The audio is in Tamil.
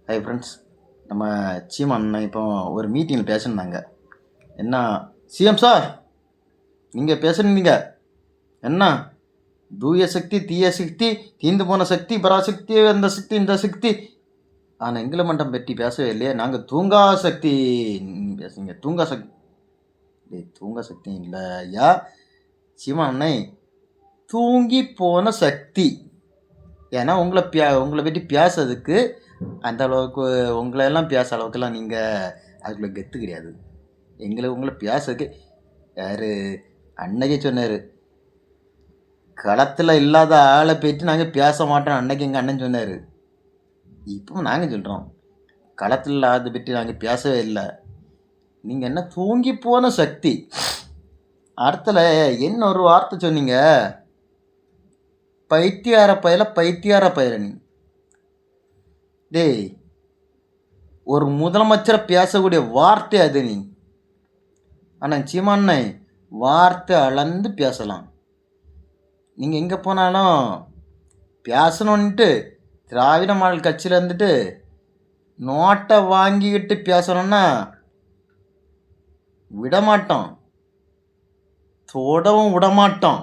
Hi friends. நம்ம சீமான் இப்போ ஒரு மீட்டிங்கில் பேசியிருந்தாங்க. என்ன சிஎம் சார் நீங்கள் பேசுனீங்க, என்ன தூய சக்தி தீய சக்தி தீந்து போன சக்தி பராசக்தி அந்த சக்தி இந்த சக்தி, ஆனால் எங்களை மட்டம் பற்றி பேசவே இல்லையே. நாங்கள் தூங்கா சக்தி பேசுங்க. தூங்கா சக்தி தூங்கா சக்தி இல்லை ஐயா சீமான் அண்ணே, தூங்கி போன சக்தி. ஏன்னா உங்களை பற்றி பேசுறதுக்கு அந்த அளவுக்கு உங்களெல்லாம் பேச அளவுக்குலாம் நீங்கள் அதுக்குள்ளே கெத்து கிடையாது. உங்களை பேசுறதுக்கு யார் அன்னைக்கே சொன்னார், களத்தில் இல்லாத ஆளை போய்ட்டு நாங்கள் பேச மாட்டோம் அன்னைக்கு எங்கள் அண்ணன் சொன்னார். இப்போ நாங்கள் சொல்கிறோம், களத்தில் இல்லாத பற்றி நாங்கள் பேசவே இல்லை. நீங்கள் என்ன தூங்கி போன சக்தி. அடுத்தல என்ன ஒரு வார்த்தை சொன்னீங்க, பைத்தியார பயில நீ. டேய், ஒரு முதலமைச்சரை பேசக்கூடிய வார்த்தை அது நீ. ஆனால் சீமானை வார்த்தை அளந்து பேசலாம். நீங்கள் எங்கே போனாலும் பேசணுன்ட்டு திராவிட மாடல் கட்சியில் இருந்துட்டு நோட்டை வாங்கிக்கிட்டு பேசணுன்னா விடமாட்டோம், தொடவும் விடமாட்டோம்.